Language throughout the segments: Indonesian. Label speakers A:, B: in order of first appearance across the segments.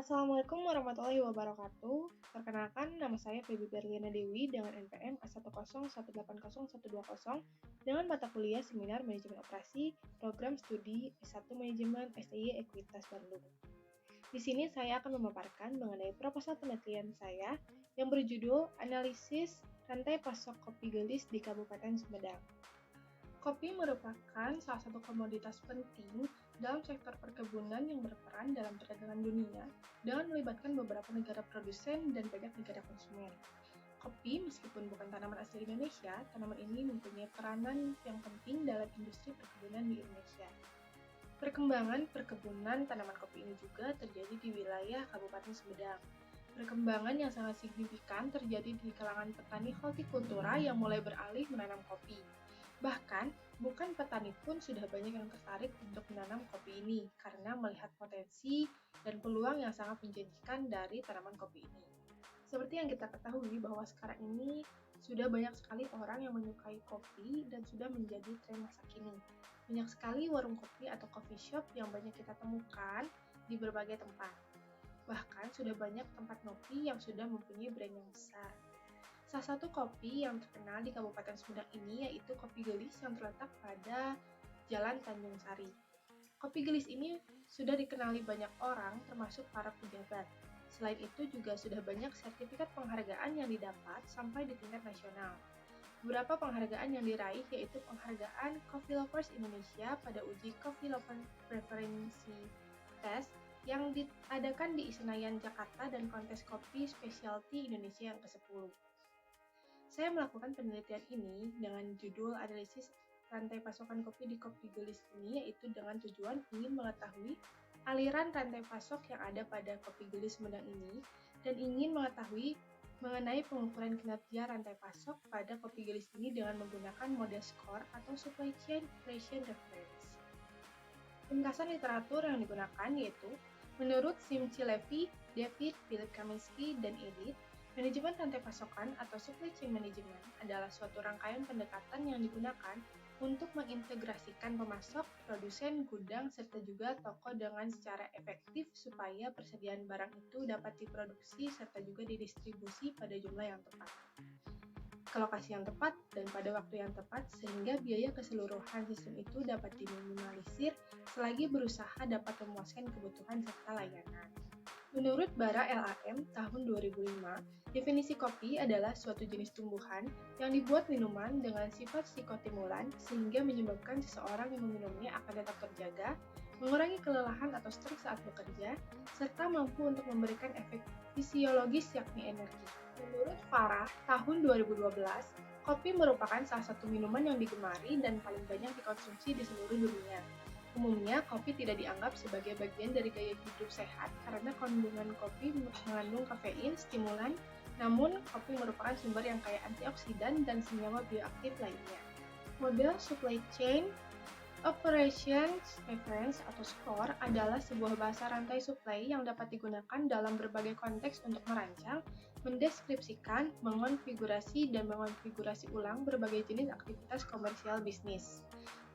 A: Assalamualaikum warahmatullahi wabarakatuh. Perkenalkan, nama saya Feby Berliana Dewi dengan NPM A101801200 dengan mata kuliah Seminar Manajemen Operasi, Program Studi S1 Manajemen STI Ekuitas Bandung. Di sini saya akan memaparkan mengenai proposal penelitian saya yang berjudul Analisis Rantai Pasok Kopi Gelis di Kabupaten Sumedang. Kopi merupakan salah satu komoditas penting dalam sektor perkebunan yang berperan dalam perdagangan dunia dengan melibatkan beberapa negara produsen dan banyak negara konsumen. Kopi, meskipun bukan tanaman asli Indonesia, tanaman ini mempunyai peranan yang penting dalam industri perkebunan di Indonesia. Perkembangan perkebunan tanaman kopi ini juga terjadi di wilayah Kabupaten Sumedang. Perkembangan yang sangat signifikan terjadi di kalangan petani hortikultura yang mulai beralih menanam kopi. Bahkan, bukan petani pun sudah banyak yang tertarik untuk menanam kopi ini karena melihat potensi dan peluang yang sangat menjanjikan dari tanaman kopi ini. Seperti yang kita ketahui bahwa sekarang ini sudah banyak sekali orang yang menyukai kopi dan sudah menjadi tren masa kini. Banyak sekali warung kopi atau coffee shop yang banyak kita temukan di berbagai tempat. Bahkan sudah banyak tempat kopi yang sudah mempunyai brand yang besar. Salah satu kopi yang terkenal di Kabupaten Sumedang ini yaitu Kopi Gelis yang terletak pada Jalan Tanjung Sari. Kopi Gelis ini sudah dikenali banyak orang termasuk para pejabat. Selain itu juga sudah banyak sertifikat penghargaan yang didapat sampai di tingkat nasional. Beberapa penghargaan yang diraih yaitu penghargaan Coffee Lovers Indonesia pada uji Coffee Lover Preferensi Test yang diadakan di Senayan, Jakarta dan kontes kopi specialty Indonesia yang ke-10. Saya melakukan penelitian ini dengan judul analisis rantai pasokan kopi di Kopi Gelis ini yaitu dengan tujuan ingin mengetahui aliran rantai pasok yang ada pada Kopi Gelis Sumedang ini dan ingin mengetahui mengenai pengukuran kinerja rantai pasok pada Kopi Gelis ini dengan menggunakan model SCORE atau Supply Chain Operation Reference. Ringkasan literatur yang digunakan yaitu menurut Simchi Levy, David, Philip Kaminsky, dan Edith, manajemen rantai pasokan atau supply chain management adalah suatu rangkaian pendekatan yang digunakan untuk mengintegrasikan pemasok, produsen, gudang, serta juga toko dengan secara efektif supaya persediaan barang itu dapat diproduksi serta juga didistribusi pada jumlah yang tepat, ke lokasi yang tepat, dan pada waktu yang tepat sehingga biaya keseluruhan sistem itu dapat diminimalisir selagi berusaha dapat memuaskan kebutuhan serta layanan. Menurut Bara LAM tahun 2005, definisi kopi adalah suatu jenis tumbuhan yang dibuat minuman dengan sifat psikostimulan sehingga menyebabkan seseorang yang meminumnya akan tetap terjaga, mengurangi kelelahan atau stres saat bekerja, serta mampu untuk memberikan efek fisiologis yakni energi. Menurut Farah tahun 2012, kopi merupakan salah satu minuman yang digemari dan paling banyak dikonsumsi di seluruh dunia. Umumnya, kopi tidak dianggap sebagai bagian dari gaya hidup sehat karena kandungan kopi mengandung kafein, stimulan, namun kopi merupakan sumber yang kaya antioksidan dan senyawa bioaktif lainnya. Model Supply Chain Operations Reference atau SCORE adalah sebuah bahasa rantai suplai yang dapat digunakan dalam berbagai konteks untuk merancang, mendeskripsikan, mengonfigurasi, dan mengonfigurasi ulang berbagai jenis aktivitas komersial bisnis.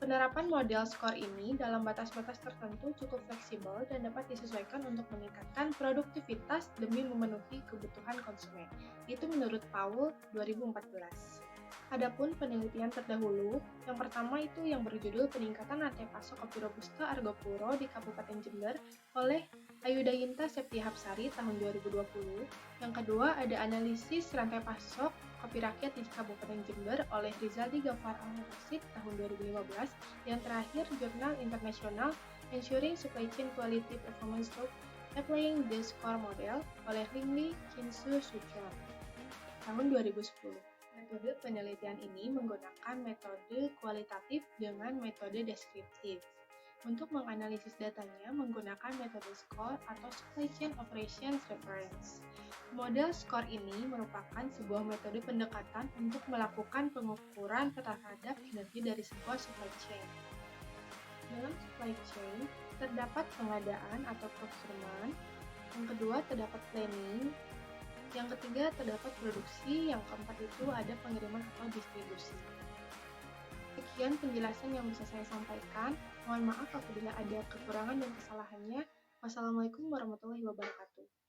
A: Penerapan model SCORE ini dalam batas-batas tertentu cukup fleksibel dan dapat disesuaikan untuk meningkatkan produktivitas demi memenuhi kebutuhan konsumen. Itu menurut Paul 2014. Adapun penelitian terdahulu, yang pertama itu yang berjudul Peningkatan Rantai Pasok Kopi Robusta Argopuro di Kabupaten Jember oleh Ayudayinta Septiahapsari tahun 2020. Yang kedua ada Analisis Rantai Pasok Kopi Rakyat di Kabupaten Jember oleh Rizaldi Ghaffar Al-Rasyid tahun 2015. Yang terakhir Jurnal Internasional Ensuring Supply Chain Quality Performance Through Applying the SCORE Model oleh Ringli Kinsu Suchon tahun 2010. Metode penelitian ini menggunakan metode kualitatif dengan metode deskriptif. Untuk menganalisis datanya menggunakan metode SCORE atau Supply Chain Operations Reference. Model SCORE ini merupakan sebuah metode pendekatan untuk melakukan pengukuran terhadap kinerja dari sebuah supply chain. Dalam supply chain, terdapat pengadaan atau procurement, yang kedua terdapat planning, yang ketiga terdapat produksi, yang keempat itu ada pengiriman atau distribusi. Sekian penjelasan yang bisa saya sampaikan. Mohon maaf apabila ada kekurangan dan kesalahannya. Wassalamualaikum warahmatullahi wabarakatuh.